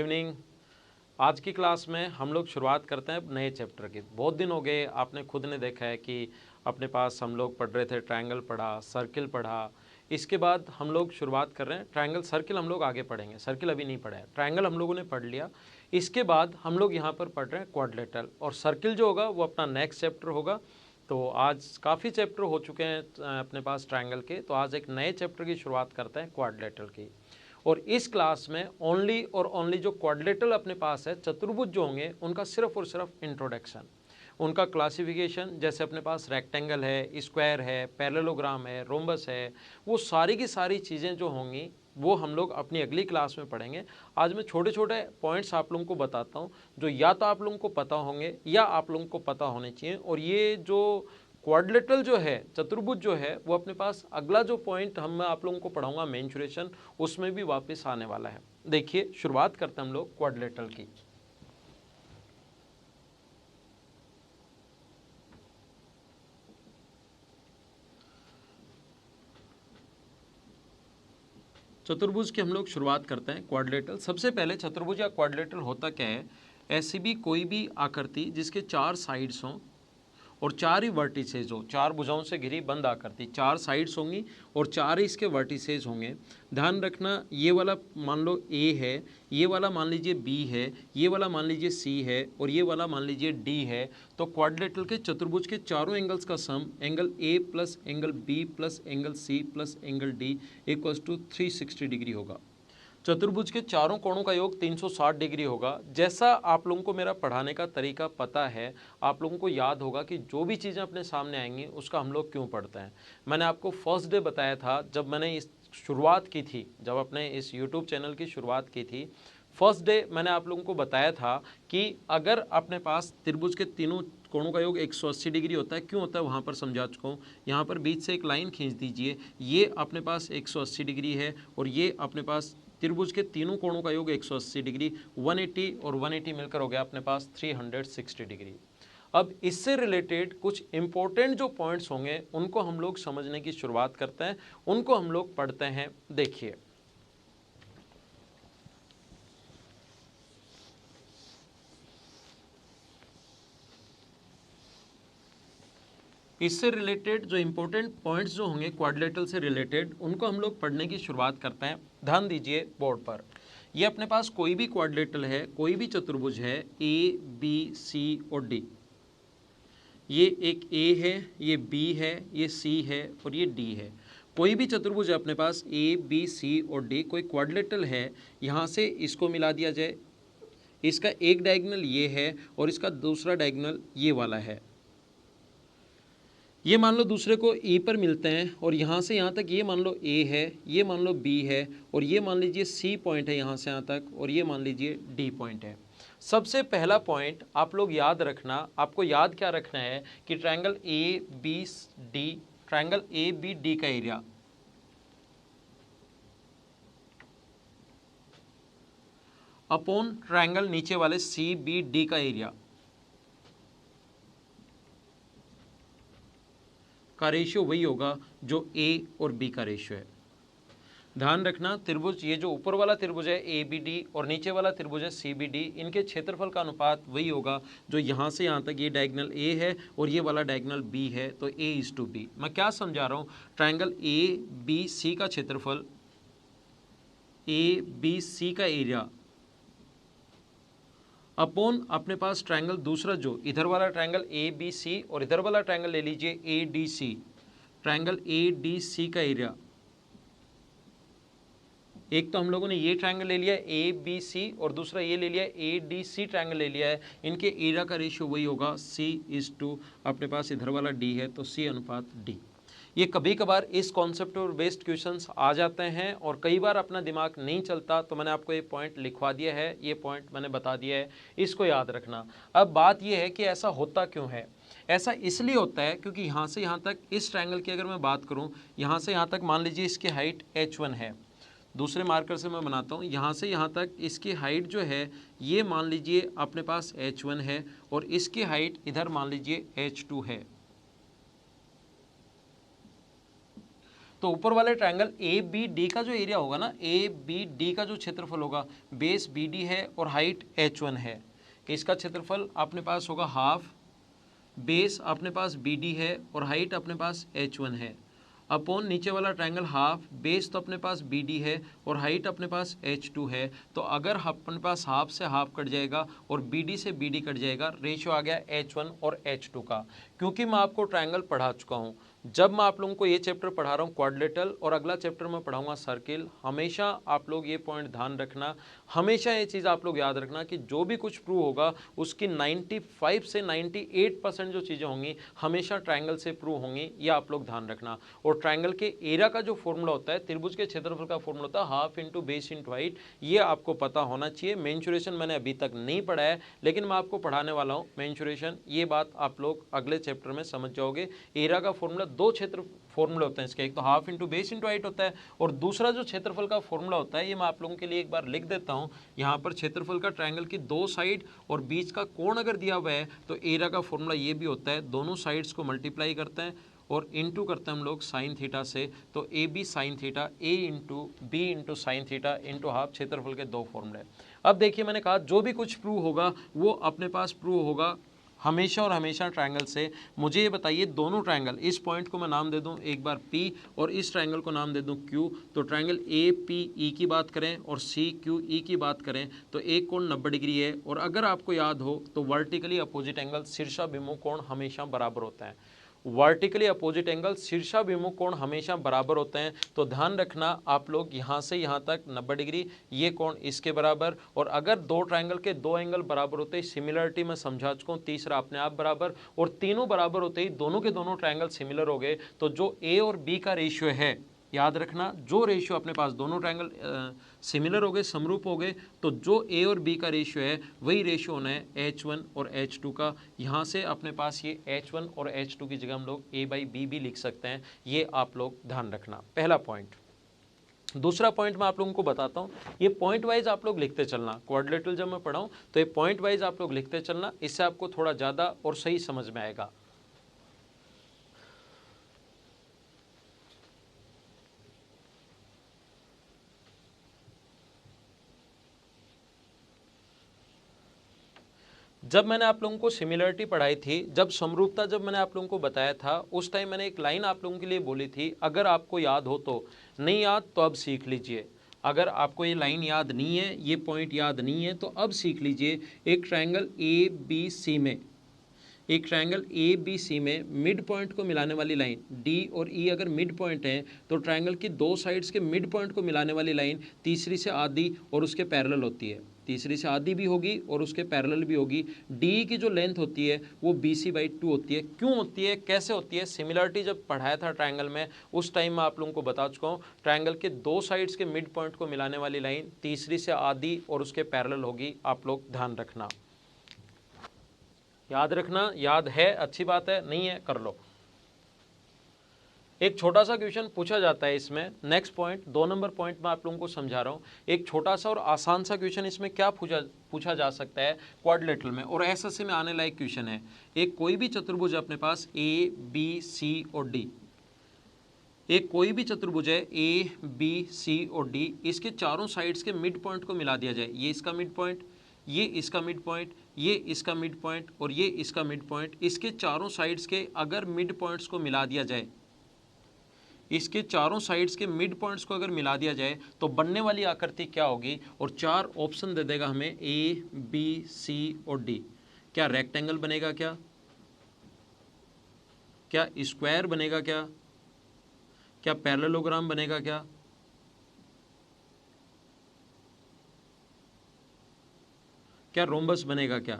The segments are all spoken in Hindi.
इवनिंग। आज की क्लास में हम लोग शुरुआत करते हैं नए चैप्टर की। बहुत दिन हो गए, आपने खुद ने देखा है कि अपने पास हम लोग पढ़ रहे थे, ट्रायंगल पढ़ा, सर्किल पढ़ा। इसके बाद हम लोग शुरुआत कर रहे हैं ट्रायंगल। सर्किल हम लोग आगे पढ़ेंगे, सर्किल अभी नहीं पढ़ा है। ट्रायंगल हम लोगों ने पढ़ लिया। इसके बाद हम लोग यहाँ पर पढ़ रहे हैं क्वाड्रिलेटरल, और सर्किल जो होगा वो अपना नेक्स्ट चैप्टर होगा। तो आज काफ़ी चैप्टर हो चुके हैं अपने पास ट्रायंगल के, तो आज एक नए चैप्टर की शुरुआत करते हैं क्वाड्रिलेटरल की। और इस क्लास में ओनली और ओनली जो क्वाड्रिलेटरल अपने पास है, चतुर्भुज जो होंगे, उनका सिर्फ और सिर्फ इंट्रोडक्शन, उनका क्लासिफिकेशन, जैसे अपने पास रेक्टेंगल है, स्क्वायर है, पैरेललोग्राम है, रोम्बस है, वो सारी की सारी चीज़ें जो होंगी वो हम लोग अपनी अगली क्लास में पढ़ेंगे। आज मैं छोटे छोटे पॉइंट्स आप लोगों को बताता हूँ जो या तो आप लोगों को पता होंगे या आप लोगों को पता होने चाहिए। और ये जो क्वाड्रिलेटरल जो है, चतुर्भुज जो है, वो अपने पास अगला जो पॉइंट मैं आप लोगों को पढ़ाऊंगा मेंसुरेशन, उसमें भी वापस आने वाला है। देखिए, शुरुआत करते हैं हम लोग क्वाड्रिलेटरल की। चतुर्भुज की हम लोग शुरुआत करते हैं क्वाड्रिलेटरल। सबसे पहले चतुर्भुज या क्वाड्रिलेटरल होता क्या है? ऐसी भी कोई भी आकृति जिसके चार साइड्स हों और चार ही वर्टिसेज हो, चार भुजाओं से घिरी बंद आकृति, चार साइड्स होंगी और चार ही इसके वर्टिसेज होंगे। ध्यान रखना, ये वाला मान लो ए है, ये वाला मान लीजिए बी है, ये वाला मान लीजिए सी है और ये वाला मान लीजिए डी है। तो क्वाड्रिलेटरल के चतुर्भुज के चारों एंगल्स का sum angle A plus angle B plus angle C plus angle D equals to 360 degree होगा। चतुर्भुज के चारों कोणों का योग 360 डिग्री होगा। जैसा आप लोगों को मेरा पढ़ाने का तरीका पता है, आप लोगों को याद होगा कि जो भी चीज़ें अपने सामने आएंगी उसका हम लोग क्यों पढ़ते हैं। मैंने आपको फर्स्ट डे बताया था जब मैंने इस शुरुआत की थी, जब अपने इस यूट्यूब चैनल की शुरुआत की थी, फर्स्ट डे मैंने आप लोगों को बताया था कि अगर अपने पास त्रिभुज के तीनों कोणों का योग 180 डिग्री होता है। क्यों होता है वहाँ पर समझा चुका हूँ। यहाँ पर बीच से एक लाइन खींच दीजिए, ये अपने पास 180 डिग्री है और ये अपने पास त्रिभुज के तीनों कोणों का योग 180 डिग्री, 180 और 180 मिलकर हो गया अपने पास 360 डिग्री। अब इससे रिलेटेड कुछ इंपॉर्टेंट जो पॉइंट्स होंगे उनको हम लोग समझने की शुरुआत करते हैं, उनको हम लोग पढ़ते हैं। देखिए, इससे रिलेटेड जो इंपॉर्टेंट पॉइंट्स जो होंगे क्वाड्रिलेटरल से रिलेटेड, उनको हम लोग पढ़ने की शुरुआत करते हैं। ध्यान दीजिए बोर्ड पर, ये अपने पास कोई भी क्वाड्रिलेटरल है, कोई भी चतुर्भुज है, ए बी सी और डी। ये एक ए है, ये बी है, ये सी है और ये डी है। कोई भी चतुर्भुज है अपने पास ए बी सी और डी, कोई क्वाड्रिलेटरल है, यहाँ से इसको मिला दिया जाए, इसका एक डायगोनल ये है और इसका दूसरा डायगोनल ये वाला है। ये मान लो दूसरे को ए पर मिलते हैं और यहाँ से यहाँ तक ये मान लो ए है, ये मान लो बी है और ये मान लीजिए सी पॉइंट है यहाँ से यहाँ तक, और ये मान लीजिए डी पॉइंट है। सबसे पहला पॉइंट आप लोग याद रखना, आपको याद क्या रखना है कि triangle A B D, triangle A B D का एरिया अपॉन ट्रायंगल नीचे वाले सी बी डी का एरिया का रेशियो वही होगा जो ए और बी का रेशियो है। ध्यान रखना, त्रिभुज, ये जो ऊपर वाला त्रिभुज है ए बी डी और नीचे वाला त्रिभुज है सी बी डी, इनके क्षेत्रफल का अनुपात वही होगा जो यहाँ से यहाँ तक ये डायगोनल ए है और ये वाला डायगोनल बी है, तो ए इज टू बी। मैं क्या समझा रहा हूँ, ट्रायंगल ए बी सी का क्षेत्रफल, ए बी सी का एरिया अपॉन अपने पास ट्रायंगल दूसरा, जो इधर वाला ट्रायंगल ए बी सी और इधर वाला ट्रायंगल ले लीजिए A D C, triangle A D C का एरिया। एक तो हम लोगों ने ये ट्रायंगल ले लिया ए बी सी और दूसरा ये ले लिया ए डी सी ट्रायंगल ले लिया है, इनके एरिया का रेशियो वही होगा सी इज टू, अपने पास इधर वाला डी है तो सी अनुपात डी। ये कभी कभार इस कॉन्सेप्ट पर बेस्ड क्वेश्चंस आ जाते हैं और कई बार अपना दिमाग नहीं चलता, तो मैंने आपको ये पॉइंट लिखवा दिया है, ये पॉइंट मैंने बता दिया है, इसको याद रखना। अब बात ये है कि ऐसा होता क्यों है। ऐसा इसलिए होता है क्योंकि यहाँ से यहाँ तक इस ट्रायंगल की अगर मैं बात करूँ, यहाँ से यहाँ तक मान लीजिए इसकी हाइट h1 है, दूसरे मार्कर से मैं बनाता हूँ, यहाँ से यहाँ तक इसकी हाइट जो है ये मान लीजिए अपने पास h1 है और इसकी हाइट इधर मान लीजिए h2 है। तो ऊपर वाले ट्रायंगल ए बी डी का जो एरिया होगा ना, ए बी डी का जो क्षेत्रफल होगा, बेस बी डी है और हाइट H1 है, इसका क्षेत्रफल अपने पास होगा हाफ, बेस अपने पास बी डी है और हाइट अपने पास H1 है, अपॉन नीचे वाला ट्रायंगल हाफ, बेस तो अपने पास बी डी है और हाइट अपने पास H2 है। तो अगर अपने पास हाफ से हाफ कट जाएगा और बी डी से बी डी कट जाएगा, रेशियो आ गया H1 और H2 का। क्योंकि मैं आपको ट्रायंगल पढ़ा चुका हूँ, जब मैं आप लोगों को ये चैप्टर पढ़ा रहा हूँ क्वाड्रिलेटरल और अगला चैप्टर मैं पढ़ाऊंगा सर्किल, हमेशा आप लोग ये पॉइंट ध्यान रखना, हमेशा ये चीज़ आप लोग याद रखना कि जो भी कुछ प्रूव होगा उसकी 95 से 98% जो चीज़ें होंगी हमेशा ट्रायंगल से प्रूव होंगी, ये आप लोग ध्यान रखना। और ट्रायंगल के एरिया का जो फॉर्मूला होता है, त्रिभुज के क्षेत्रफल का फॉर्मूला होता है half into base into height, ये आपको पता होना चाहिए। मेंसुरेशन मैंने अभी तक नहीं पढ़ा है, लेकिन मैं आपको पढ़ाने वाला हूँ मेंसुरेशन, ये बात आप लोग अगले चैप्टर में समझ जाओगे। एरिया का फॉर्मूला दो क्षेत्र फॉर्मूले होते हैं इसके, एक तो half into base into height होता है और दूसरा जो क्षेत्रफल का फॉर्मूला होता है, ये मैं आप लोगों के लिए एक बार लिख देता हूँ। यहाँ पर क्षेत्रफल का ट्रायंगल की दो साइड और बीच का कोण अगर दिया हुआ है तो एरिया का फॉर्मूला ये भी होता है, दोनों साइड्स को मल्टीप्लाई करते हैं और इनटू करते हैं हम लोग साइन थीटा से, तो A B sine theta, A into B into sine theta into half, क्षेत्रफल के दो फॉर्मूले। अब देखिए मैंने कहा जो भी कुछ प्रूव होगा वो अपने पास प्रूव होगा हमेशा और हमेशा ट्रायंगल से। मुझे ये बताइए दोनों ट्रायंगल, इस पॉइंट को मैं नाम दे दूं एक बार P और इस ट्रायंगल को नाम दे दूं Q, तो ट्रायंगल APE की बात करें और CQE की बात करें तो एक कोण 90 डिग्री है। और अगर आपको याद हो तो वर्टिकली अपोजिट एंगल शीर्षाभिमुख कोण हमेशा बराबर होता है, वर्टिकली अपोजिट एंगल शीर्षाभिमुख कोण हमेशा बराबर होते हैं। तो ध्यान रखना आप लोग यहाँ से यहाँ तक 90 डिग्री, ये कोण इसके बराबर। और अगर दो ट्रायंगल के दो एंगल बराबर होते ही, सिमिलरिटी में समझा चुका हूँ, तीसरा अपने आप बराबर, और तीनों बराबर होते ही दोनों के दोनों ट्रायंगल सिमिलर हो गए, तो जो ए और बी का रेशियो है, याद रखना जो रेशियो अपने पास दोनों ट्रायंगल सिमिलर हो गए, समरूप हो गए, तो जो ए और बी का रेशियो है वही रेशियो होना है H1 और H2 का। यहाँ से अपने पास ये H1 और H2 की जगह हम लोग A/B भी लिख सकते हैं, ये आप लोग ध्यान रखना, पहला पॉइंट। दूसरा पॉइंट मैं आप लोगों को बताता हूँ, ये पॉइंट वाइज आप लोग लिखते चलना, क्वाड्रिलेटरल जब मैं पढ़ाऊँ तो ये पॉइंट वाइज आप लोग लिखते चलना, इससे आपको थोड़ा ज़्यादा और सही समझ में आएगा। जब मैंने आप लोगों को सिमिलरिटी पढ़ाई थी, जब समरूपता जब मैंने आप लोगों को बताया था, उस टाइम मैंने एक लाइन आप लोगों के लिए बोली थी, अगर आपको याद हो तो, नहीं याद तो अब सीख लीजिए। अगर आपको ये लाइन याद नहीं है, ये पॉइंट याद नहीं है, तो अब सीख लीजिए। एक ट्रायंगल ABC में, एक ट्रायंगल ABC में मिड पॉइंट को मिलाने वाली लाइन D और E अगर मिड पॉइंट है, तो ट्रायंगल की दो साइड्स के मिड पॉइंट को मिलाने वाली लाइन तीसरी से आधी और उसके पैरेलल होती है, तीसरी से आधी भी होगी और उसके पैरेलल भी होगी। डी की जो लेंथ होती है वो BC/2 होती है। क्यों होती है, कैसे होती है? सिमिलरिटी जब पढ़ाया था ट्रायंगल में, उस टाइम मैं आप लोगों को बता चुका हूँ, ट्रायंगल के दो साइड्स के मिड पॉइंट को मिलाने वाली लाइन तीसरी से आधी और उसके पैरेलल होगी, आप लोग ध्यान रखना, याद रखना। याद है अच्छी बात है, नहीं है कर लो। एक छोटा सा क्वेश्चन पूछा जाता है इसमें, नेक्स्ट पॉइंट, 2 नंबर पॉइंट मैं आप लोगों को समझा रहा हूँ। एक छोटा सा और आसान सा क्वेश्चन इसमें क्या पूछा जा सकता है क्वाड्रिलेटरल में, और एसएससी में आने लायक क्वेश्चन है। एक कोई भी चतुर्भुज अपने पास ABC और D, एक कोई भी चतुर्भुज है ABC और D, इसके चारों साइड्स के मिड पॉइंट को मिला दिया जाए, ये इसका मिड पॉइंट, ये इसका मिड पॉइंट, ये इसका मिड पॉइंट और ये इसका मिड पॉइंट, इसके चारों साइड्स के अगर मिड पॉइंट्स को मिला दिया जाए, इसके चारों साइड्स के मिड पॉइंट्स को अगर मिला दिया जाए तो बनने वाली आकृति क्या होगी? और 4 ऑप्शन दे देगा हमें ABC और D। क्या रेक्टेंगल बनेगा, क्या स्क्वायर बनेगा, क्या पैरेललोग्राम बनेगा, क्या रोम्बस बनेगा, क्या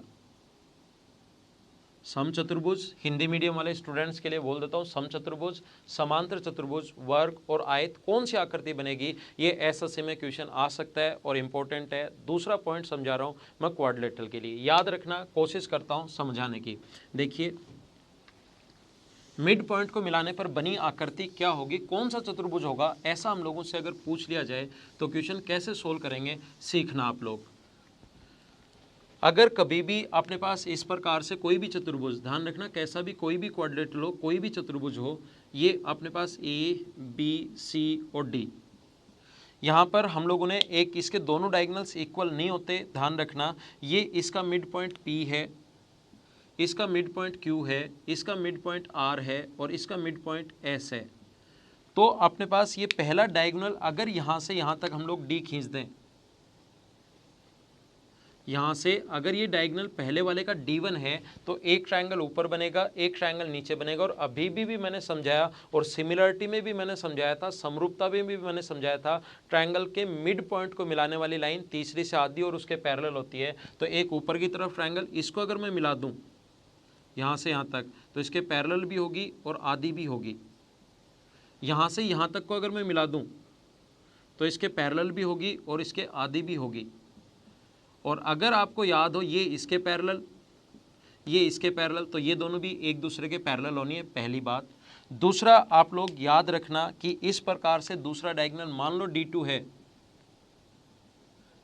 समचतुर्भुज? हिंदी मीडियम वाले स्टूडेंट्स के लिए बोल देता हूँ, समचतुर्भुज, समांतर चतुर्भुज, वर्ग और आयत, कौन सी आकृति बनेगी? ये एसएससी में क्वेश्चन आ सकता है और इम्पोर्टेंट है। दूसरा पॉइंट समझा रहा हूँ मैं क्वाड्रिलेटरल के लिए, याद रखना, कोशिश करता हूँ समझाने की। देखिए मिड पॉइंट को मिलाने पर बनी आकृति क्या होगी, कौन सा चतुर्भुज होगा, ऐसा हम लोगों से अगर पूछ लिया जाए तो क्वेश्चन कैसे सोल्व करेंगे, सीखना आप लोग। अगर कभी भी अपने पास इस प्रकार से कोई भी चतुर्भुज, ध्यान रखना कैसा भी कोई भी क्वाड्रिलेटरल हो, कोई भी चतुर्भुज हो, ये अपने पास ए बी सी और डी, यहाँ पर हम लोगों ने एक इसके दोनों डायगोनल्स इक्वल नहीं होते, ध्यान रखना। ये इसका मिड पॉइंट P है, इसका मिड पॉइंट Q है, इसका मिड पॉइंट R है और इसका मिड पॉइंट S है। तो अपने पास ये पहला डायगोनल अगर यहाँ से यहाँ तक हम लोग D खींच दें, यहाँ से अगर ये डायगोनल पहले वाले का D1 है तो एक ट्रायंगल ऊपर बनेगा, एक ट्रायंगल नीचे बनेगा। और अभी भी मैंने समझाया और सिमिलरिटी में भी मैंने समझाया था, समरूपता में भी मैंने समझाया था, ट्रायंगल के मिड पॉइंट को मिलाने वाली लाइन तीसरी से आधी और उसके पैरेलल होती है। तो एक ऊपर की तरफ ट्रायंगल, इसको अगर मैं मिला दूँ यहाँ से यहाँ तक तो इसके पैरेलल भी होगी और आधी भी होगी। यहाँ से यहाँ तक को अगर मैं मिला दूँ तो इसके पैरेलल भी होगी और इसके आधी भी होगी। और अगर आपको याद हो ये इसके पैरेलल, ये इसके पैरेलल, तो ये दोनों भी एक दूसरे के पैरेलल होनी है, पहली बात। दूसरा आप लोग याद रखना कि इस प्रकार से दूसरा डायगोनल मान लो D2 है,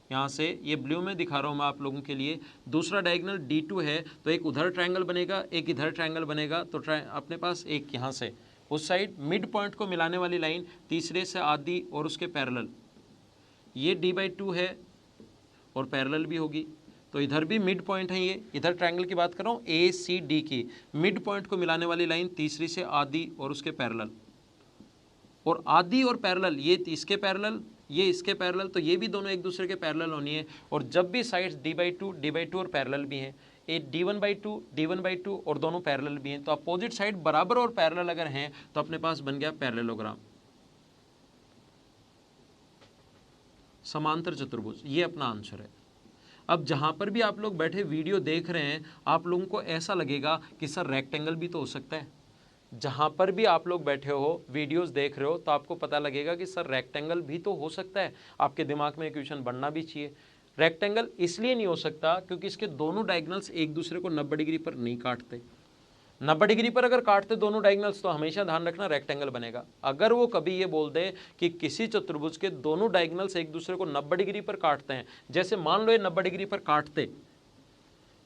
यहाँ से ये ब्लू में दिखा रहा हूँ मैं आप लोगों के लिए, दूसरा डायगोनल D2 है तो एक उधर ट्रायंगल बनेगा, एक इधर ट्रायंगल बनेगा। तो अपने पास एक यहाँ से उस साइड मिड पॉइंट को मिलाने वाली लाइन तीसरे से आधी और उसके पैरेलल, ये D/2 है और पैरेलल भी होगी। तो इधर भी मिड पॉइंट है, ये इधर ट्रायंगल की बात कर रहा हूँ ACD की, मिड पॉइंट को मिलाने वाली लाइन तीसरी से आधी और उसके पैरेलल। और आधी और पैरेलल ये इसके पैरेलल, ये इसके पैरेलल, तो ये भी दोनों एक दूसरे के पैरेलल होनी है। और जब भी साइड्स D/2 और पैरेलल भी हैं, ये D1/2 और दोनों पैरेलल भी हैं, तो अपोजिट साइड बराबर और पैरेलल अगर हैं तो अपने पास बन गया पैरेललोग्राम, समांतर चतुर्भुज। ये अपना आंसर है। अब जहाँ पर भी आप लोग बैठे वीडियो देख रहे हैं, आप लोगों को ऐसा लगेगा कि सर रेक्टेंगल भी तो हो सकता है। जहाँ पर भी आप लोग बैठे हो वीडियोस देख रहे हो तो आपको पता लगेगा कि सर रेक्टेंगल भी तो हो सकता है। आपके दिमाग में क्वेश्चन बनना भी चाहिए। रेक्टेंगल इसलिए नहीं हो सकता क्योंकि इसके दोनों डायगोनल्स एक दूसरे को 90 डिग्री पर नहीं काटते। 90 डिग्री पर अगर काटते दोनों डायगोनल्स तो हमेशा ध्यान रखना रेक्टेंगल बनेगा। अगर वो कभी ये बोल दे कि किसी चतुर्भुज के दोनों डायगोनल्स एक दूसरे को 90 डिग्री पर काटते हैं, जैसे मान लो ये 90 डिग्री पर काटते,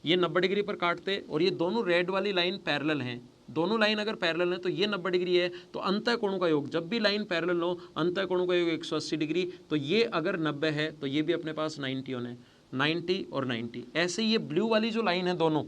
ये 90 डिग्री पर काटते और ये दोनों रेड वाली लाइन पैरेलल हैं, दोनों लाइन अगर पैरेलल है तो ये 90 डिग्री है, तो अंतः कोणों का योग, जब भी लाइन पैरेलल हो अंतः कोणों का योग 180 डिग्री। तो ये अगर 90 है तो ये भी अपने पास 90 होना है, 90 और 90। ऐसे ये ब्लू वाली जो लाइन है दोनों,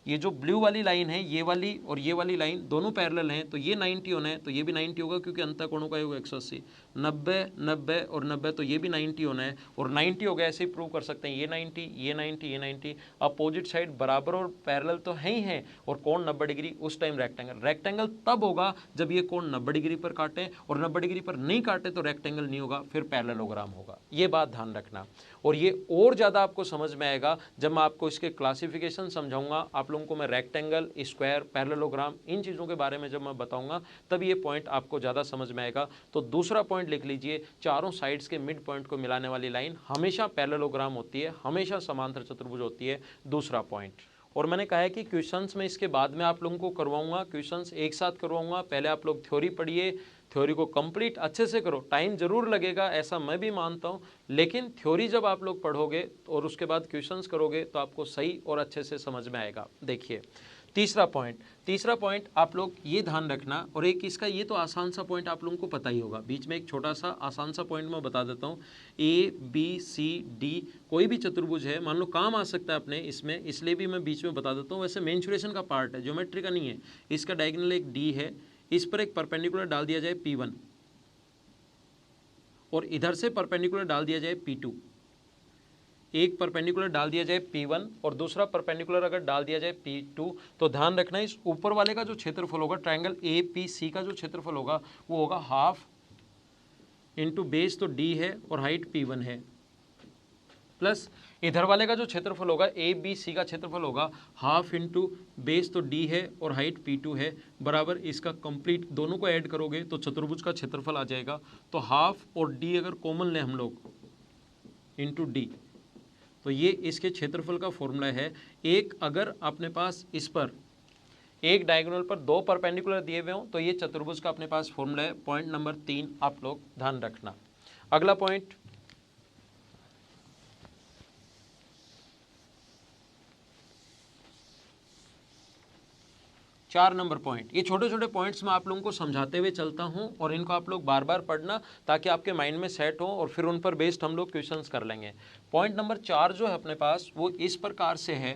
ये जो ब्लू वाली लाइन है, ये वाली और ये वाली लाइन दोनों पैरेलल हैं, तो ये 90 होना है, तो ये भी 90 होगा क्योंकि अंतः कोणों का योग 180। 90 90 और 90, तो ये भी 90 होना है और 90 हो गया। ऐसे ही प्रूव कर सकते हैं, ये 90 ये 90 ये 90। अपोजिट साइड बराबर और पैरेलल तो है ही है और कोण 90 डिग्री, उस टाइम रेक्टेंगल। रेक्टेंगल तब होगा जब ये कोण 90 डिग्री पर काटे, और 90 डिग्री पर नहीं काटे तो रेक्टेंगल नहीं होगा, फिर पैरेललोग्राम होगा। ये बात ध्यान रखना। और ये और ज़्यादा आपको समझ में आएगा जब मैं आपको इसके क्लासिफिकेशन समझाऊंगा। आप लोगों को मैं रेक्टेंगल, स्क्वायर, पैरेललोग्राम, इन चीज़ों के बारे में जब मैं बताऊंगा तब ये पॉइंट आपको ज़्यादा समझ में आएगा। तो दूसरा पॉइंट लिख लीजिए, चारों साइड्स के मिड पॉइंट को मिलाने वाली लाइन हमेशा पैरेललोग्राम होती है, हमेशा समांतर चतुर्भुज होती है। दूसरा पॉइंट। और मैंने कहा है कि क्वेश्चंस में इसके बाद में आप लोगों को करवाऊंगा, क्वेश्चंस एक साथ करवाऊंगा। पहले आप लोग थ्योरी पढ़िए, थ्योरी को कंप्लीट अच्छे से करो। टाइम जरूर लगेगा, ऐसा मैं भी मानता हूँ, लेकिन थ्योरी जब आप लोग पढ़ोगे और उसके बाद क्वेश्चंस करोगे तो आपको सही और अच्छे से समझ में आएगा। देखिए तीसरा पॉइंट आप लोग ये ध्यान रखना। और एक इसका ये तो आसान सा पॉइंट आप लोगों को पता ही होगा, बीच में एक छोटा सा आसान सा पॉइंट मैं बता देता हूँ। ABCD कोई भी चतुर्भुज है, मान लो काम आ सकता है अपने इसमें, इसलिए भी मैं बीच में बता देता हूँ। वैसे मेंसुरेशन का पार्ट है, ज्योमेट्री का नहीं है। इसका डायगोनल एक D है, इस पर एक परपेंडिकुलर डाल दिया जाए P1 और इधर से परपेंडिकुलर डाल दिया जाए P2। एक परपेंडिकुलर डाल दिया जाए P1 और दूसरा परपेंडिकुलर अगर डाल दिया जाए P2, तो ध्यान रखना इस ऊपर वाले का जो क्षेत्रफल होगा, ट्रायंगल APC का जो क्षेत्रफल होगा वो होगा हाफ इंटू बेस तो D है और हाइट P1 है, प्लस इधर वाले का जो क्षेत्रफल होगा ABC का क्षेत्रफल होगा हाफ इंटू बेस तो D है और हाइट P2 है, बराबर इसका कंप्लीट दोनों को ऐड करोगे तो चतुर्भुज का क्षेत्रफल आ जाएगा। तो हाफ और D अगर कॉमन लें हम लोग इंटू D, तो ये इसके क्षेत्रफल का फॉर्मूला है। एक अगर अपने पास इस पर एक डायगोनल पर दो परपेंडिकुलर दिए हुए हों तो ये चतुर्भुज का अपने पास फॉर्मूला है। पॉइंट नंबर 3 आप लोग ध्यान रखना। अगला पॉइंट, 4 नंबर पॉइंट। ये छोटे छोटे पॉइंट्स मैं आप लोगों को समझाते हुए चलता हूँ और इनको आप लोग बार बार पढ़ना ताकि आपके माइंड में सेट हो और फिर उन पर बेस्ड हम लोग क्वेश्चंस कर लेंगे। पॉइंट नंबर 4 जो है अपने पास वो इस प्रकार से है,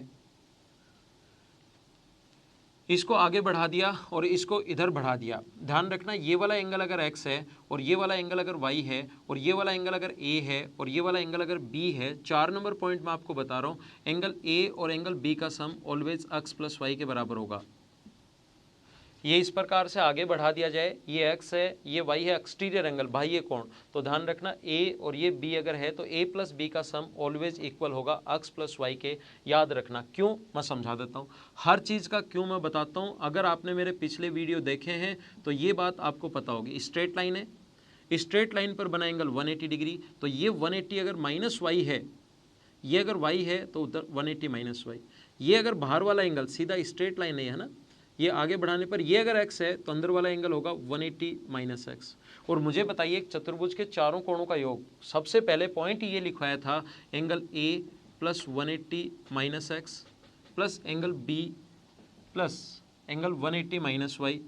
इसको आगे बढ़ा दिया और इसको इधर बढ़ा दिया। ध्यान रखना ये वाला एंगल अगर x है और ये वाला एंगल अगर y है और ये वाला एंगल अगर a है और ये वाला एंगल अगर b है, 4 नंबर पॉइंट मैं आपको बता रहा हूँ, एंगल a और एंगल b का सम ऑलवेज x प्लस y के बराबर होगा। ये इस प्रकार से आगे बढ़ा दिया जाए, ये x है, ये y है, एक्सटीरियर एंगल बाह्य कोण। तो ध्यान रखना a और ये b अगर है तो a प्लस b का सम ऑलवेज इक्वल होगा x प्लस y के। याद रखना क्यों, मैं समझा देता हूँ। हर चीज़ का क्यों मैं बताता हूँ। अगर आपने मेरे पिछले वीडियो देखे हैं तो ये बात आपको पता होगी। स्ट्रेट लाइन है, स्ट्रेट लाइन पर बना एंगल 180 डिग्री, तो ये 180 अगर माइनस y है, ये अगर y है तो उधर 180 माइनस y। ये अगर बाहर वाला एंगल सीधा स्ट्रेट लाइन है ना, ये आगे बढ़ाने पर ये अगर x है तो अंदर वाला एंगल होगा 180 माइनस एक्स। और मुझे बताइए एक चतुर्भुज के चारों कोणों का योग, सबसे पहले पॉइंट ये लिखवाया था angle a plus 180 minus x plus angle b plus angle 180 minus y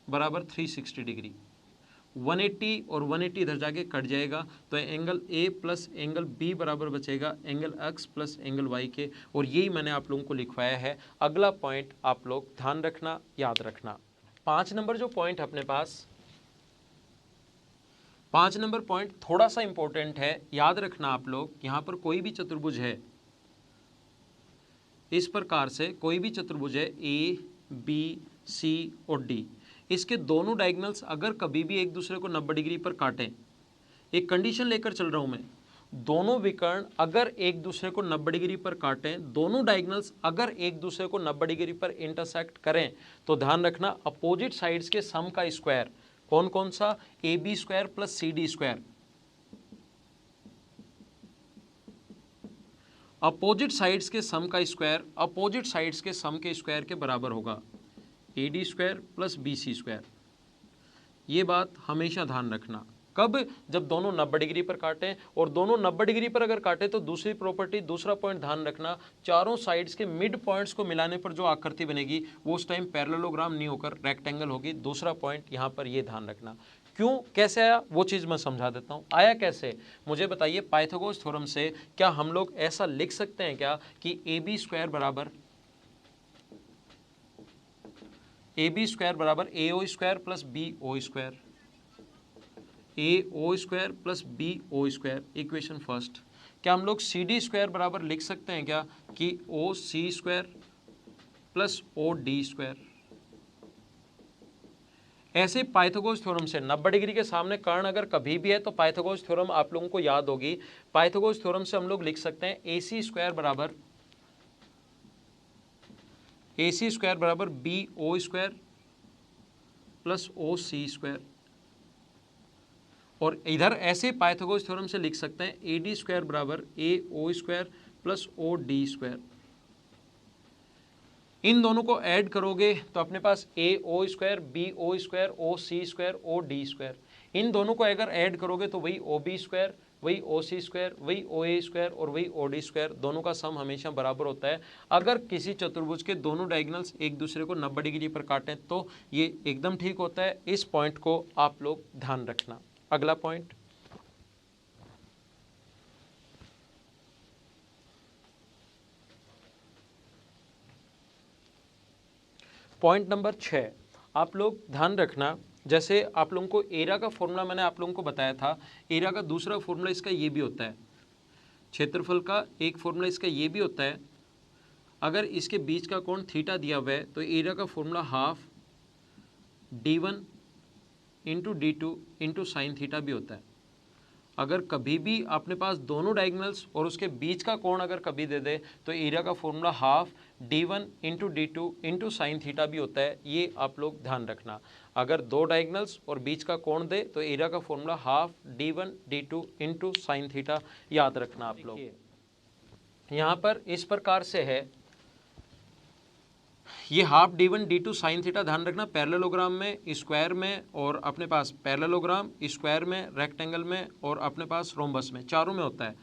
बराबर 360 डिग्री। 180 और 180 इधर जाके कट जाएगा तो angle A plus angle B बराबर बचेगा angle X plus angle Y के। और यही मैंने आप लोगों को लिखवाया है। अगला पॉइंट आप लोग ध्यान रखना, याद रखना। 5 नंबर जो पॉइंट अपने पास, 5 नंबर पॉइंट थोड़ा सा इंपॉर्टेंट है, याद रखना आप लोग। यहाँ पर कोई भी चतुर्भुज है, इस प्रकार से कोई भी चतुर्भुज है A, B, C और D, इसके दोनों डायगोनल्स अगर कभी भी एक दूसरे को 90 डिग्री पर काटें, एक कंडीशन लेकर चल रहा हूं मैं, दोनों विकर्ण अगर एक दूसरे को 90 डिग्री पर काटें, दोनों डायगोनल्स अगर एक दूसरे को 90 डिग्री पर इंटरसेक्ट करें, तो ध्यान रखना अपोजिट साइड्स के सम का स्क्वायर कौन कौन सा, AB square plus CD square, opposite sides के सम का स्क्वायर अपोजिट साइड्स के सम के स्क्वायर के बराबर होगा AD square plus BC square. ये बात हमेशा ध्यान रखना। कब, जब दोनों 90 डिग्री पर काटें, और दोनों 90 डिग्री पर अगर काटे तो दूसरी प्रॉपर्टी, दूसरा पॉइंट ध्यान रखना, चारों साइड्स के मिड पॉइंट्स को मिलाने पर जो आकृति बनेगी वो उस टाइम पैरेललोग्राम नहीं होकर रेक्टेंगल होगी। दूसरा पॉइंट यहाँ पर ये ध्यान रखना। क्यों, कैसे आया वो चीज़ मैं समझा देता हूँ। आया कैसे मुझे बताइए। पाइथागोरस थ्योरम से क्या हम लोग ऐसा लिख सकते हैं क्या कि AB स्क्वायर बराबर AO square plus BO square, AO square plus BO square, equation first. क्या हम लोग CD स्क्वायर बराबर लिख सकते हैं क्या कि OC square plus OD square. ऐसे पाइथागोरस थ्योरम से 90 डिग्री के सामने कर्ण अगर कभी भी है तो पाइथागोरस थ्योरम आप लोगों को याद होगी। पाइथागोरस थ्योरम से हम लोग लिख सकते हैं AC स्क्वायर बराबर BO square plus OC square. और इधर ऐसे पाइथागोरस थ्योरम से लिख सकते हैं AD स्क्वायर बराबर AO square plus OD square. इन दोनों को ऐड करोगे तो अपने पास AO square, BO square, OC square, OD square. इन दोनों को अगर ऐड करोगे तो वही OB स्क्वायर, वही OC स्क्वायर, वही OA स्क्वायर और वही OD स्क्वायर। दोनों का सम हमेशा बराबर होता है। अगर किसी चतुर्भुज के दोनों डायगोनल्स एक दूसरे को 90 डिग्री पर काटें तो ये एकदम ठीक होता है। इस पॉइंट को आप लोग ध्यान रखना। अगला पॉइंट, पॉइंट नंबर 6 आप लोग ध्यान रखना। जैसे आप लोगों को एरिया का फॉर्मूला मैंने आप लोगों को बताया था, एरिया का दूसरा फॉर्मूला इसका ये भी होता है, क्षेत्रफल का एक फॉर्मूला इसका ये भी होता है। अगर इसके बीच का कोण थीटा दिया हुआ है तो एरिया का formula half D1 into D2 into sine theta भी होता है। अगर कभी भी अपने पास दोनों डायगोनल्स और उसके बीच का कोण अगर कभी दे दे तो एरिया का formula half D1 into D2 into sine theta भी होता है। ये आप लोग ध्यान रखना। अगर दो डायगोनल्स और बीच का कोण दे तो एरिया का formula half D1 D2 into sine theta, याद रखना आप लोग। यहाँ पर इस प्रकार से है, ये half D1 D2 sine theta, ध्यान रखना पैरेललोग्राम में, स्क्वायर में, और अपने पास पैरेललोग्राम, स्क्वायर में, रेक्टेंगल में और अपने पास रोम्बस में, चारों में होता है।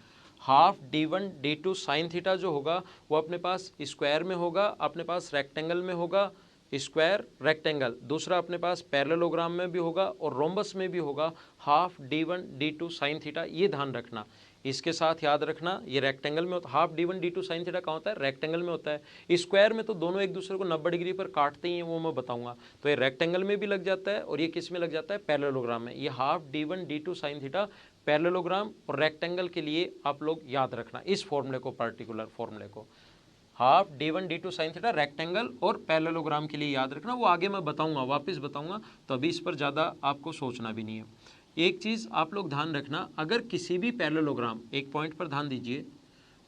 Half d1 d2 sine theta जो होगा वो अपने पास स्क्वायर में होगा, अपने पास रेक्टेंगल में होगा, स्क्वायर रेक्टेंगल, दूसरा अपने पास पैरेललोग्राम में भी होगा और रोम्बस में भी होगा half d1 d2 sine theta. ये ध्यान रखना, इसके साथ याद रखना ये रेक्टेंगल में होता है। Half d1 d2 sine theta कहाँ होता है? रेक्टेंगल में होता है। स्क्वायर में तो दोनों एक दूसरे को 90 डिग्री पर काटते ही हैं, वो मैं बताऊंगा। तो ये रेक्टेंगल में भी लग जाता है और ये किस में लग जाता है? पैरेललोग्राम में। ये half d1 d2 sine theta parallelogram और रेक्टेंगल के लिए आप लोग याद रखना इस फॉर्मूले को, पर्टिकुलर फॉर्मूले को। Half d1 d2 sine theta rectangle और पैरेललोग्राम के लिए याद रखना, वो आगे मैं बताऊंगा, वापस बताऊंगा, तो अभी इस पर ज़्यादा आपको सोचना भी नहीं है। एक चीज़ आप लोग ध्यान रखना, अगर किसी भी पैरेललोग्राम, एक पॉइंट पर ध्यान दीजिए,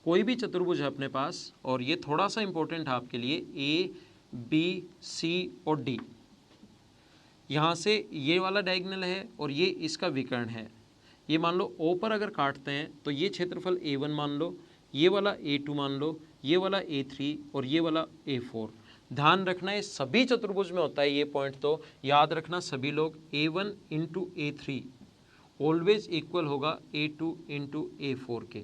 कोई भी चतुर्भुज है अपने पास, और ये थोड़ा सा इंपॉर्टेंट है आपके लिए, ए बी सी और डी, यहाँ से ये वाला डायगोनल है और ये इसका विकर्ण है। ये मान लो ओ पर अगर काटते हैं तो ये क्षेत्रफल A1 मान लो, ये वाला A2 मान लो, ये वाला A3 और ये वाला A4। ध्यान रखना ये सभी चतुर्भुज में होता है, ये पॉइंट तो याद रखना सभी लोग। A1 into A3 always equal होगा A2 इंटू A4 के।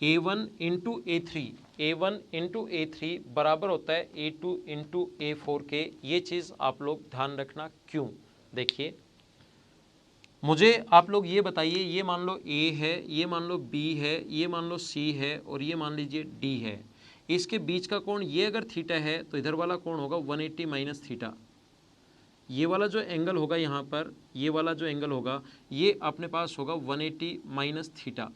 A1 into A3, A1 into A3 बराबर होता है A2 इंटू A4 के। ये चीज़ आप लोग ध्यान रखना। क्यों? देखिए, मुझे आप लोग ये बताइए, ये मान लो A है, ये मान लो B है, ये मान लो C है और ये मान लीजिए D है। इसके बीच का कोण ये अगर थीटा है तो इधर वाला कोण होगा 180 माइनस थीटा। ये वाला जो एंगल होगा यहाँ पर, ये वाला जो एंगल होगा ये अपने पास होगा 180 माइनस थीटा।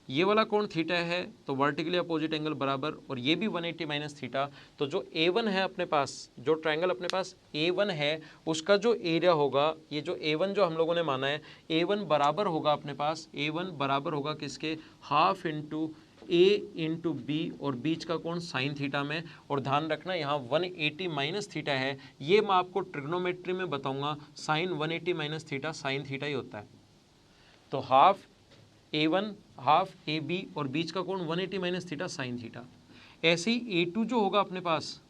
ये वाला कोण थीटा है तो वर्टिकली अपोजिट एंगल बराबर, और ये भी 180 माइनस थीटा। तो जो A1 है अपने पास, जो ट्रायंगल अपने पास A1 है, उसका जो एरिया होगा, ये जो A1 जो हम लोगों ने माना है, A1 बराबर होगा अपने पास, A1 बराबर होगा किसके? Half into A into B, और बीच का कोण साइन थीटा में। और ध्यान रखना यहाँ 180 माइनस थीटा है, ये मैं आपको ट्रिग्नोमेट्री में बताऊँगा, sine 180 minus theta sine theta ही होता है। तो हाफ A1 हाफ AB और बीच का कोण 180 माइनस थीटा साइन थीटा। ऐसे ही A2 जो होगा अपने पास,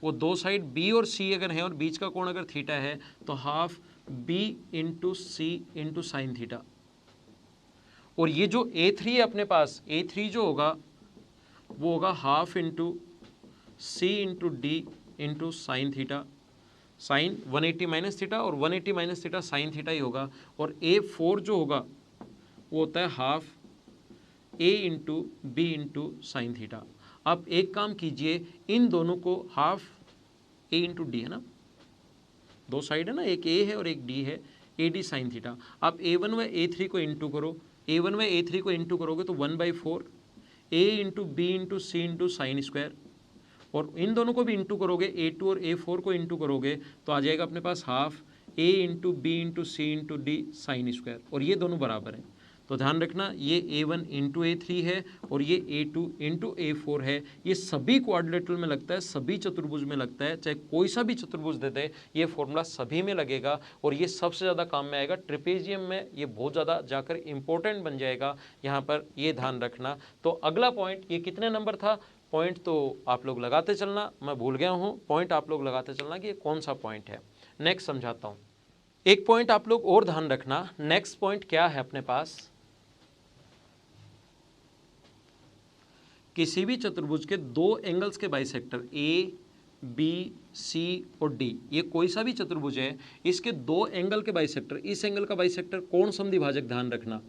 वो दो साइड B और C अगर है और बीच का कोण अगर थीटा है तो half B into C into sine theta. और ये जो A3 है अपने पास, A3 जो होगा वो होगा half into C into D into sine theta. Sine 180 minus theta और 180 माइनस थीटा साइन थीटा ही होगा। और A4 जो होगा वो होता है half A into B into sine theta. आप एक काम कीजिए, इन दोनों को हाफ A इंटू डी है ना, दो साइड है ना, एक A है और एक D है, AD साइन थीटा। आप A1 व A3 को इंटू करो, A1 व A3 को इंटू करोगे तो 1/4 A into B into C into sine square, और इन दोनों को भी इंटू करोगे, A2 और A4 को इंटू करोगे तो आ जाएगा अपने पास half A into B into C into D sine square, और ये दोनों बराबर हैं। तो ध्यान रखना ये A1 इंटू A3 है और ये A2 इंटू A4 है। ये सभी क्वाड्रिलेटरल में लगता है, सभी चतुर्भुज में लगता है, चाहे कोई सा भी चतुर्भुज दे दे ये फॉर्मूला सभी में लगेगा। और ये सबसे ज़्यादा काम में आएगा ट्रिपेजियम में, ये बहुत ज़्यादा जाकर इंपॉर्टेंट बन जाएगा यहाँ पर, ये ध्यान रखना। तो अगला पॉइंट, ये कितने नंबर था? पॉइंट तो आप लोग लगाते चलना, मैं भूल गया हूँ, पॉइंट आप लोग लगाते चलना कि ये कौन सा पॉइंट है। नेक्स्ट समझाता हूँ। एक पॉइंट आप लोग और ध्यान रखना, नेक्स्ट पॉइंट क्या है अपने पास, किसी भी चतुर्भुज के दो एंगल्स के बाइसेक्टर ए बी सी और डी, ये कोई सा भी चतुर्भुज है, इसके दो एंगल के बाइसेक्टर, इस एंगल का बाइसेक्टर कोण समद्विभाजक, ध्यान रखना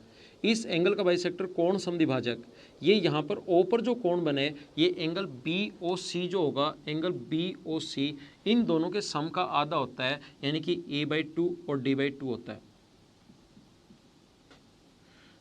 इस एंगल का बाइसेक्टर कोण समद्विभाजक, ये यहाँ पर ओ पर जो कोण बने, ये एंगल बी ओ सी जो होगा, एंगल बी ओ सी, इन दोनों के सम का आधा होता है, यानी कि A/2 और D/2 होता है।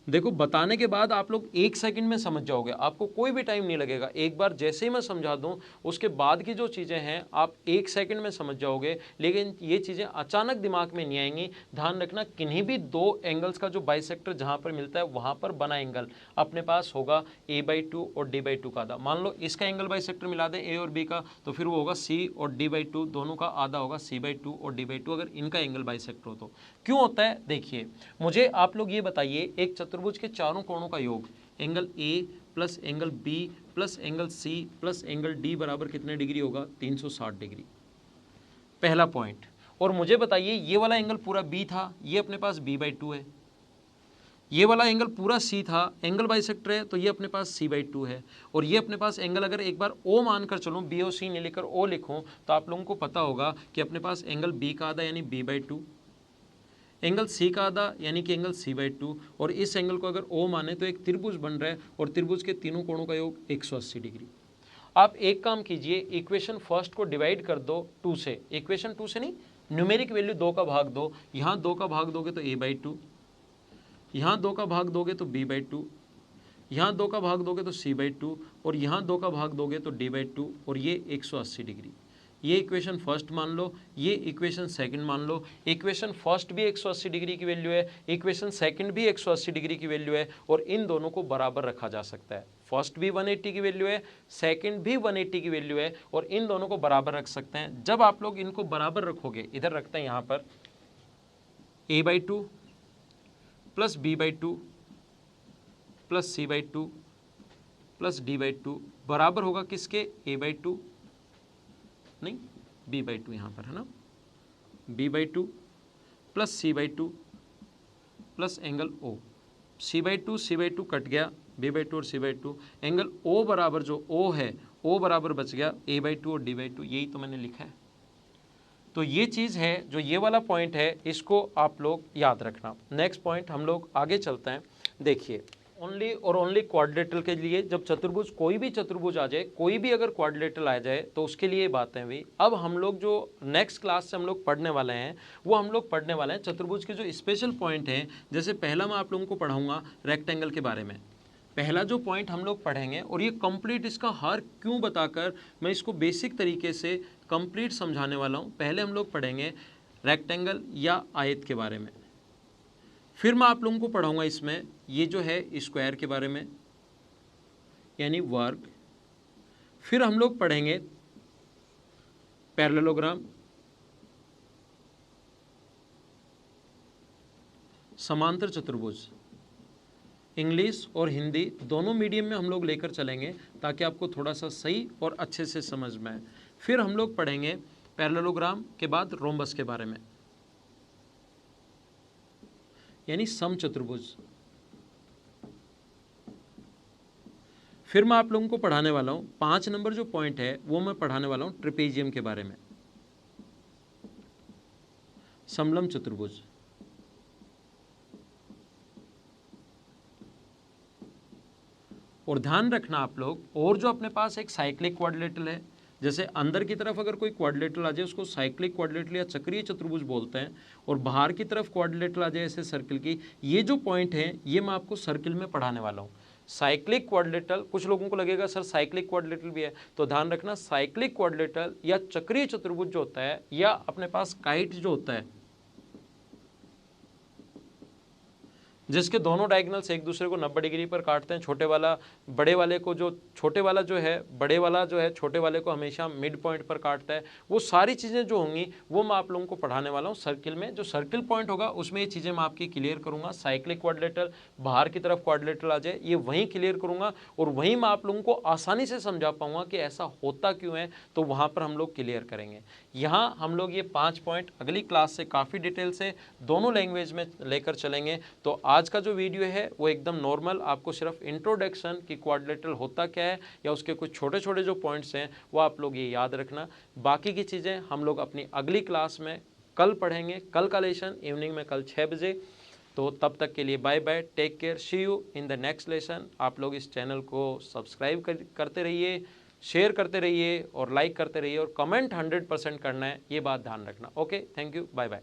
देखो, बताने के बाद आप लोग 1 सेकंड में समझ जाओगे, आपको कोई भी टाइम नहीं लगेगा। एक बार जैसे ही मैं समझा दूं, उसके बाद की जो चीज़ें हैं आप 1 सेकंड में समझ जाओगे, लेकिन ये चीज़ें अचानक दिमाग में नहीं आएंगी। ध्यान रखना, किन्हीं भी दो एंगल्स का जो बाइसेक्टर जहाँ पर मिलता है वहाँ पर बना एंगल अपने पास होगा A/2 और D/2 का आधा। मान लो इसका एंगल बाइसेक्टर मिला दें A और B का, तो फिर वो होगा C और D/2, दोनों का आधा होगा C/2 और D/2, अगर इनका एंगल बाइसेक्टर हो तो। क्यों होता है? देखिए, मुझे आप लोग ये बताइए, एक चतुर्भुज के चारों कोणों का योग, angle A plus angle B plus angle C plus angle D बराबर कितने डिग्री होगा? 360 डिग्री। पहला पॉइंट। और मुझे बताइए, ये वाला एंगल पूरा B था, ये अपने पास B/2 है, ये वाला एंगल पूरा सी था, एंगल बाइसेक्टर है तो ये अपने पास c/2 है, और ये अपने पास एंगल अगर एक बार O मानकर चलूँ, BOC नहीं लिखकर O लिखूँ, तो आप लोगों को पता होगा कि अपने पास एंगल B का आधा यानी b/2, एंगल C का आधा यानी कि एंगल c/2, और इस एंगल को अगर O माने तो एक त्रिभुज बन रहा है, और त्रिभुज के तीनों कोणों का योग 180 डिग्री। आप एक काम कीजिए, इक्वेशन फर्स्ट को डिवाइड कर दो 2 से, इक्वेशन 2 से नहीं, न्यूमेरिक वैल्यू 2 का भाग दो, यहाँ 2 का भाग दोगे तो a/2, यहाँ 2 का भाग दोगे तो b/2, यहाँ 2 का भाग दोगे तो c/2, और यहाँ 2 का भाग दोगे तो d/2, और ये 180 डिग्री। ये इक्वेशन फर्स्ट मान लो, ये इक्वेशन सेकंड मान लो। इक्वेशन फर्स्ट भी 180 डिग्री की वैल्यू है, इक्वेशन सेकंड भी 180 डिग्री की वैल्यू है, और इन दोनों को बराबर रखा जा सकता है। फर्स्ट भी 180 की वैल्यू है, सेकंड भी 180 की वैल्यू है, और इन दोनों को बराबर रख सकते हैं। जब आप लोग इनको बराबर रखोगे, इधर रखते हैं यहाँ पर a/2 plus b/2 plus c/2 plus d/2 बराबर होगा किसके, a/2 नहीं b/2, यहाँ पर है ना, b/2 plus c/2 plus angle O, c/2 cut गया, b/2 और c/2, एंगल O बराबर जो O है, O बराबर बच गया a/2 और d/2, यही तो मैंने लिखा है। तो ये चीज़ है, जो ये वाला पॉइंट है, इसको आप लोग याद रखना। नेक्स्ट पॉइंट हम लोग आगे चलते हैं। देखिए, ओनली और ओनली क्वाड्रिलेटरल के लिए, जब चतुर्भुज, कोई भी चतुर्भुज आ जाए, कोई भी अगर क्वाड्रिलेटरल आ जाए, तो उसके लिए बातें हुई। अब हम लोग जो नेक्स्ट क्लास से हम लोग पढ़ने वाले हैं, वो हम लोग पढ़ने वाले हैं चतुर्भुज के जो स्पेशल पॉइंट हैं। जैसे पहला मैं आप लोगों को पढ़ाऊंगा रेक्टेंगल के बारे में। पहला जो पॉइंट हम लोग पढ़ेंगे, और ये कंप्लीट इसका हर क्यों बताकर मैं इसको बेसिक तरीके से कंप्लीट समझाने वाला हूँ। पहले हम लोग पढ़ेंगे रेक्टेंगल या आयत के बारे में, फिर मैं आप लोगों को पढ़ाऊंगा इसमें ये जो है स्क्वायर के बारे में यानी वर्ग, फिर हम लोग पढ़ेंगे पैरेललोग्राम, समांतर चतुर्भुज। इंग्लिश और हिंदी दोनों मीडियम में हम लोग लेकर चलेंगे, ताकि आपको थोड़ा सा सही और अच्छे से समझ में आए। फिर हम लोग पढ़ेंगे पैरेललोग्राम के बाद रोम्बस के बारे में यानी समचतुर्भुज। फिर मैं आप लोगों को पढ़ाने वाला हूं 5 नंबर जो पॉइंट है, वो मैं पढ़ाने वाला हूं ट्रेपेजियम के बारे में, समलंब चतुर्भुज। और ध्यान रखना आप लोग, और जो अपने पास एक साइक्लिक क्वाड्रिलेटरल है, जैसे अंदर की तरफ अगर कोई क्वाड्रिलेटरल आ जाए उसको साइक्लिक क्वाड्रिलेटरल या चक्रीय चतुर्भुज बोलते हैं, और बाहर की तरफ क्वाड्रिलेटरल आ जाए ऐसे सर्कल की, ये जो पॉइंट है ये मैं आपको सर्कल में पढ़ाने वाला हूँ। साइक्लिक क्वाड्रिलेटरल, कुछ लोगों को लगेगा सर साइक्लिक क्वाड्रिलेटरल भी है, तो ध्यान रखना साइक्लिक क्वाड्रिलेटरल या चक्रीय चतुर्भुज जो होता है, या अपने पास काइट जो होता है, जिसके दोनों डायगोनल्स एक दूसरे को 90 डिग्री पर काटते हैं, छोटे वाला बड़े वाले को, जो छोटे वाला जो है बड़े वाला जो है छोटे वाले को हमेशा मिड पॉइंट पर काटता है, वो सारी चीज़ें जो होंगी वो मैं आप लोगों को पढ़ाने वाला हूँ सर्किल में। जो सर्किल पॉइंट होगा उसमें ये चीज़ें मैं आपकी क्लियर करूँगा। साइक्लिक क्वाड्रिलेटरल, बाहर की तरफ क्वाड्रिलेटरल आ जाए, ये वहीं क्लियर करूँगा, और वहीं मैं आप लोगों को आसानी से समझा पाऊँगा कि ऐसा होता क्यों है, तो वहाँ पर हम लोग क्लियर करेंगे। यहाँ हम लोग ये 5 पॉइंट अगली क्लास से काफ़ी डिटेल से दोनों लैंग्वेज में लेकर चलेंगे। तो आज का जो वीडियो है वो एकदम नॉर्मल, आपको सिर्फ इंट्रोडक्शन कि क्वाड्रिलेटरल होता क्या है, या उसके कुछ छोटे छोटे जो पॉइंट्स हैं वो आप लोग ये याद रखना। बाकी की चीज़ें हम लोग अपनी अगली क्लास में कल पढ़ेंगे। कल का लेसन इवनिंग में, कल 6 बजे। तो तब तक के लिए bye bye, take care, see you in the next lesson. आप लोग इस चैनल को सब्सक्राइब करते रहिए, शेयर करते रहिए और लाइक करते रहिए, और कमेंट 100% करना है, ये बात ध्यान रखना। Okay, thank you, bye bye.